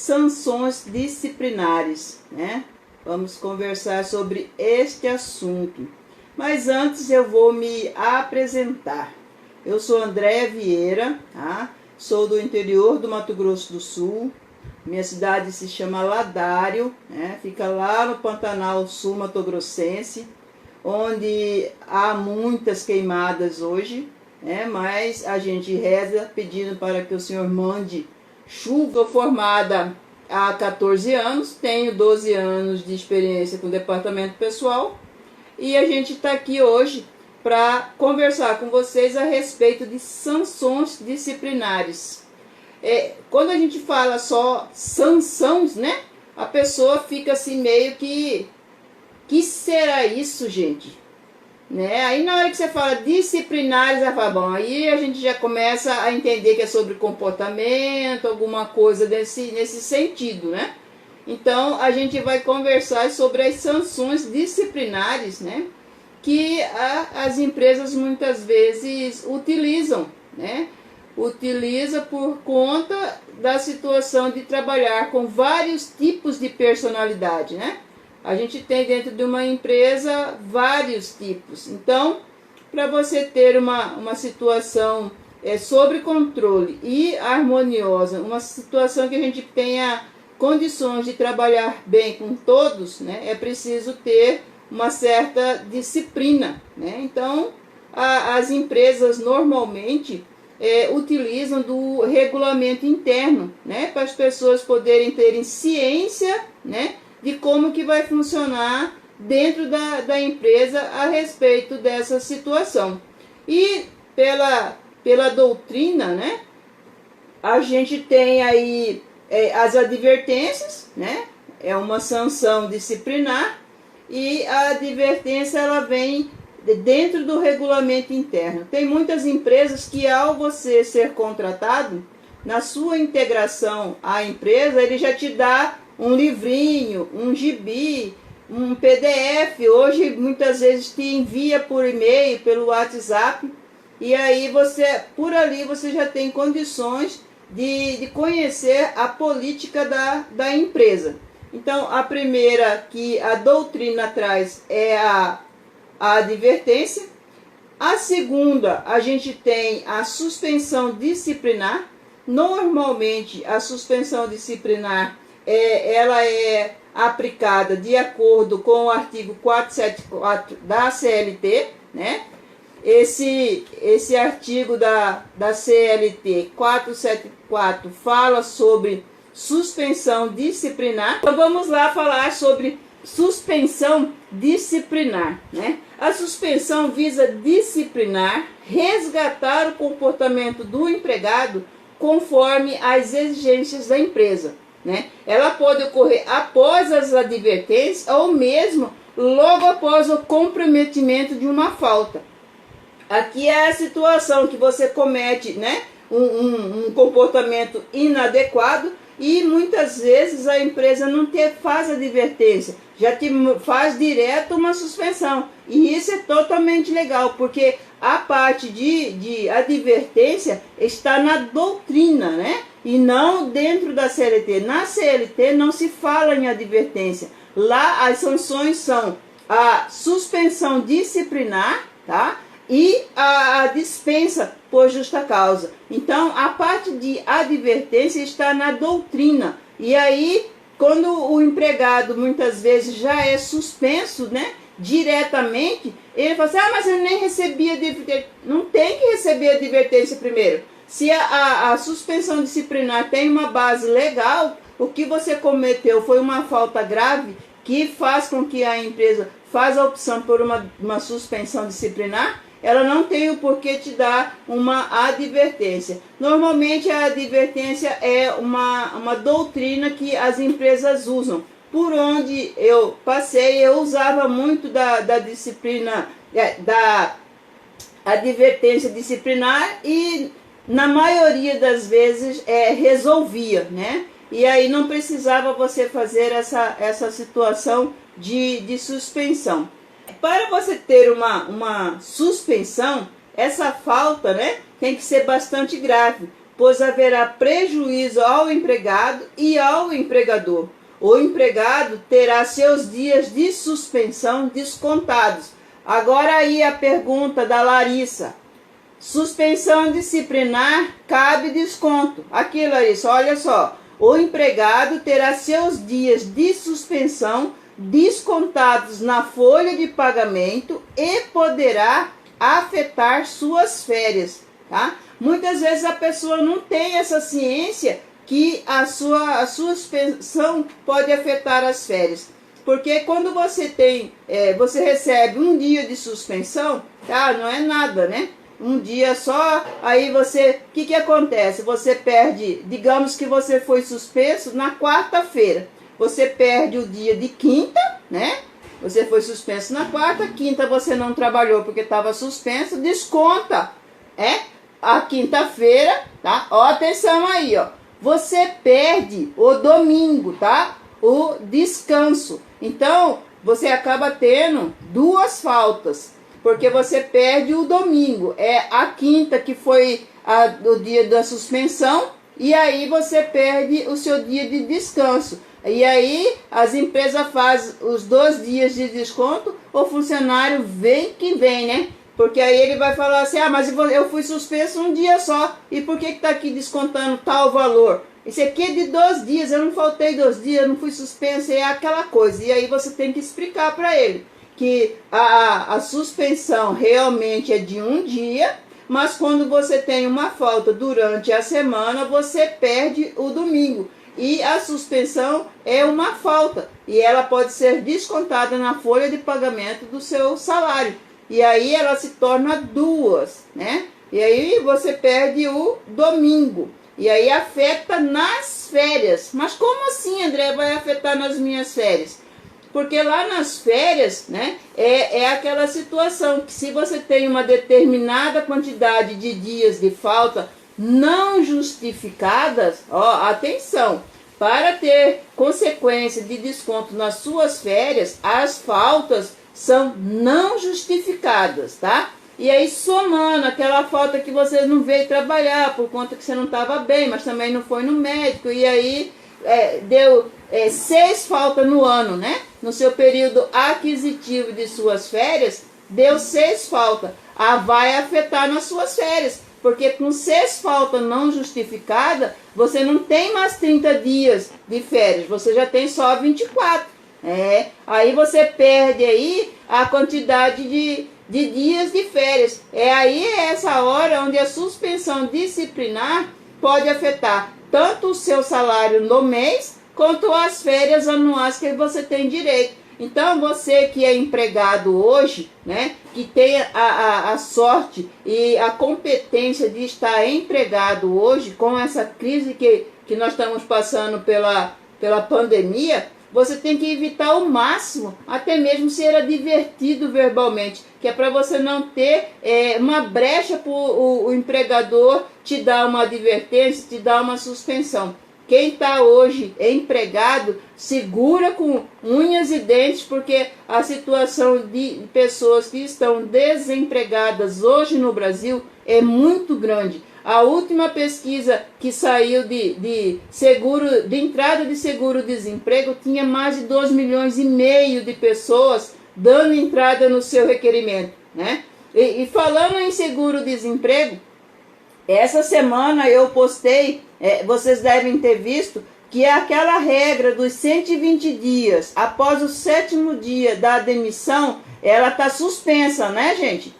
sanções disciplinares, né? Vamos conversar sobre este assunto. Mas antes eu vou me apresentar. Eu sou Andréia Vieira, tá? Sou do interior do Mato Grosso do Sul. Minha cidade se chama Ladário, né? Fica lá no Pantanal Sul Mato Grossense, onde há muitas queimadas hoje, né? Mas a gente reza pedindo para que o Senhor mande chuva. Sou formada há 14 anos, tenho 12 anos de experiência com departamento pessoal e a gente está aqui hoje para conversar com vocês a respeito de sanções disciplinares. Quando a gente fala só sanções, né? A pessoa fica assim meio que será isso, gente? Né? Aí na hora que você fala disciplinares, ela fala, bom, aí a gente já começa a entender que é sobre comportamento, alguma coisa nesse sentido, né? Então a gente vai conversar sobre as sanções disciplinares, né? Que as empresas muitas vezes utilizam, né? Utiliza por conta da situação de trabalhar com vários tipos de personalidade, né? A gente tem dentro de uma empresa vários tipos. Então, para você ter uma situação sob controle e harmoniosa, uma situação que a gente tenha condições de trabalhar bem com todos, né, é preciso ter uma certa disciplina, né? Então, as empresas normalmente utilizam do regulamento interno, né, para as pessoas poderem terem ciência, né, de como que vai funcionar dentro da empresa a respeito dessa situação. E pela doutrina, né, a gente tem aí as advertências, né, é uma sanção disciplinar, e a advertência ela vem dentro do regulamento interno. Tem muitas empresas que ao você ser contratado, na sua integração à empresa, ele já te dá um livrinho, um gibi, um PDF. Hoje muitas vezes te envia por e-mail, pelo WhatsApp, e aí você, por ali você já tem condições de conhecer a política da empresa. Então a primeira que a doutrina traz é a advertência. A segunda, a gente tem a suspensão disciplinar. Normalmente a suspensão disciplinar ela é aplicada de acordo com o artigo 474 da CLT, né? Esse artigo da CLT 474 fala sobre suspensão disciplinar. Então vamos lá falar sobre suspensão disciplinar, né? A suspensão visa disciplinar, resgatar o comportamento do empregado conforme as exigências da empresa, né? Ela pode ocorrer após as advertências ou mesmo logo após o comprometimento de uma falta. Aqui é a situação que você comete, né, um comportamento inadequado e muitas vezes a empresa não faz advertência, já te faz direto uma suspensão. E isso é totalmente legal, porque a parte de advertência está na doutrina, né? E não dentro da CLT. Na CLT não se fala em advertência. Lá as sanções são a suspensão disciplinar, tá? E a dispensa por justa causa. Então, a parte de advertência está na doutrina. E aí, quando o empregado muitas vezes já é suspenso, né, diretamente, ele fala assim, mas eu nem recebi advertência. Não tem que receber advertência primeiro. Se a suspensão disciplinar tem uma base legal, o que você cometeu foi uma falta grave que faz com que a empresa faça a opção por uma suspensão disciplinar, ela não tem o porquê te dar uma advertência. Normalmente a advertência é uma doutrina que as empresas usam. Por onde eu passei, eu usava muito da disciplina, da advertência disciplinar e na maioria das vezes resolvia, né? E aí não precisava você fazer essa situação de suspensão. Para você ter uma suspensão, essa falta, né, tem que ser bastante grave, pois haverá prejuízo ao empregado e ao empregador. O empregado terá seus dias de suspensão descontados. Agora aí a pergunta da Larissa. Suspensão disciplinar, cabe desconto. Aqui, Larissa, olha só. O empregado terá seus dias de suspensão descontados na folha de pagamento e poderá afetar suas férias, tá? Muitas vezes a pessoa não tem essa ciência que a sua suspensão pode afetar as férias. Porque quando você tem, você recebe um dia de suspensão, tá? Não é nada, né? Um dia só, aí você, o que acontece? Você perde, digamos que você foi suspenso na quarta-feira. Você perde o dia de quinta, né? Você foi suspenso na quarta, quinta você não trabalhou porque estava suspenso, desconta, a quinta-feira, tá? Ó, atenção aí, ó. Você perde o domingo, tá? O descanso. Então, você acaba tendo duas faltas, porque você perde o domingo. É a quinta que foi o dia da suspensão, e aí você perde o seu dia de descanso. E aí as empresas fazem os 2 dias de desconto, o funcionário vem que vem, né? Porque aí ele vai falar assim, mas eu fui suspenso um dia só, e por que está aqui descontando tal valor? Isso aqui é de 2 dias, eu não faltei 2 dias, eu não fui suspenso, é aquela coisa. E aí você tem que explicar para ele que a suspensão realmente é de um dia, mas quando você tem uma falta durante a semana, você perde o domingo. E a suspensão é uma falta, e ela pode ser descontada na folha de pagamento do seu salário. E aí ela se torna 2, né? E aí você perde o domingo. E aí afeta nas férias. Mas como assim, André, vai afetar nas minhas férias? Porque lá nas férias, né, é aquela situação que se você tem uma determinada quantidade de dias de falta não justificadas, ó, atenção, para ter consequência de desconto nas suas férias, as faltas são não justificadas, tá? E aí somando aquela falta que você não veio trabalhar por conta que você não estava bem, mas também não foi no médico, e aí deu 6 faltas no ano, né? No seu período aquisitivo de suas férias, deu 6 faltas. Vai afetar nas suas férias, porque com 6 faltas não justificadas, você não tem mais 30 dias de férias, você já tem só 24. Aí você perde aí a quantidade de dias de férias. Aí essa hora onde a suspensão disciplinar pode afetar tanto o seu salário no mês, quanto as férias anuais que você tem direito. Então, você que é empregado hoje, né, que tem a sorte e a competência de estar empregado hoje, com essa crise que nós estamos passando pela pandemia, você tem que evitar ao máximo, até mesmo ser advertido verbalmente, que é para você não ter uma brecha para o empregador te dar uma advertência, te dar uma suspensão. Quem está hoje empregado, segura com unhas e dentes, porque a situação de pessoas que estão desempregadas hoje no Brasil é muito grande. A última pesquisa que saiu de entrada de seguro-desemprego tinha mais de 2,5 milhões de pessoas dando entrada no seu requerimento, né? E falando em seguro-desemprego, essa semana eu postei, vocês devem ter visto, que é aquela regra dos 120 dias, após o 7º dia da demissão, ela está suspensa, né, gente?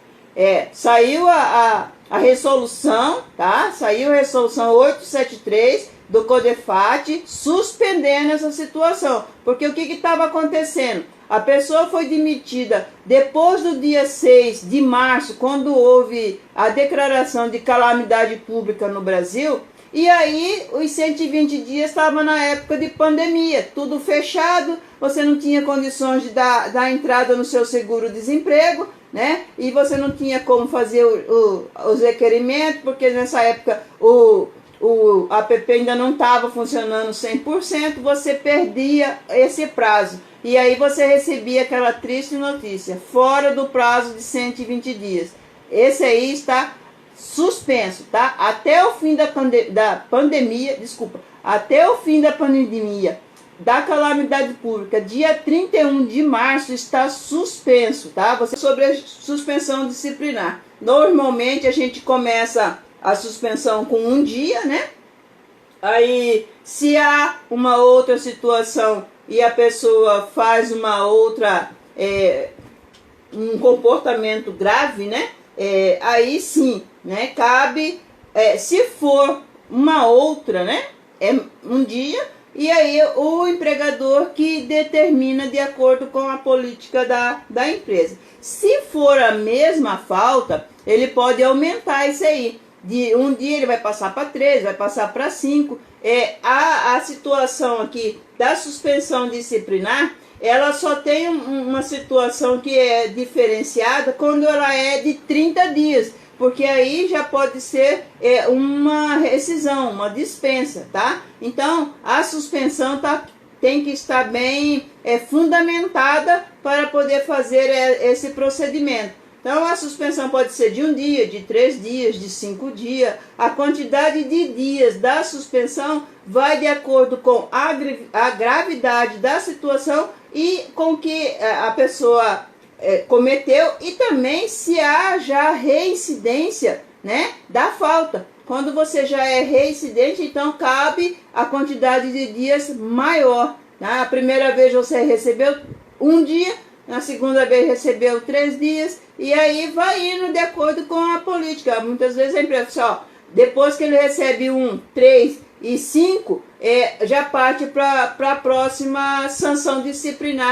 Saiu a resolução, tá? Saiu a resolução 873 do CODEFAT, suspendendo essa situação. Porque o que estava acontecendo? A pessoa foi demitida depois do dia 6 de março, quando houve a declaração de calamidade pública no Brasil, e aí os 120 dias estavam na época de pandemia, tudo fechado, você não tinha condições de dar entrada no seu seguro-desemprego, né? E você não tinha como fazer os requerimentos, porque nessa época o app ainda não estava funcionando 100%, você perdia esse prazo. E aí você recebia aquela triste notícia, fora do prazo de 120 dias. Esse aí está suspenso, tá? Até o fim da pandemia, até o fim da pandemia, da calamidade pública, dia 31 de março, está suspenso, tá? Sobre a suspensão disciplinar. Normalmente a gente começa a suspensão com um dia, né? Aí, se há uma outra situação e a pessoa faz uma outra, um comportamento grave, né? Aí sim, né? Cabe, se for uma outra, né? É um dia, e aí o empregador que determina de acordo com a política da empresa. Se for a mesma falta, ele pode aumentar isso aí. De um dia ele vai passar para 3, vai passar para 5. A situação aqui da suspensão disciplinar, ela só tem uma situação que é diferenciada quando ela é de 30 dias, porque aí já pode ser uma rescisão, uma dispensa, tá? Então, a suspensão tem que estar bem fundamentada para poder fazer esse procedimento. Então, a suspensão pode ser de um dia, de 3 dias, de 5 dias. A quantidade de dias da suspensão vai de acordo com a gravidade da situação e com que a pessoa cometeu, e também se há já reincidência, né, da falta. Quando você já é reincidente, então cabe a quantidade de dias maior. Tá? A primeira vez você recebeu um dia, na segunda vez recebeu 3 dias, e aí vai indo de acordo com a política. Muitas vezes a empresa fala, ó, depois que ele recebe 1, 3 e 5, já parte para a próxima sanção disciplinar.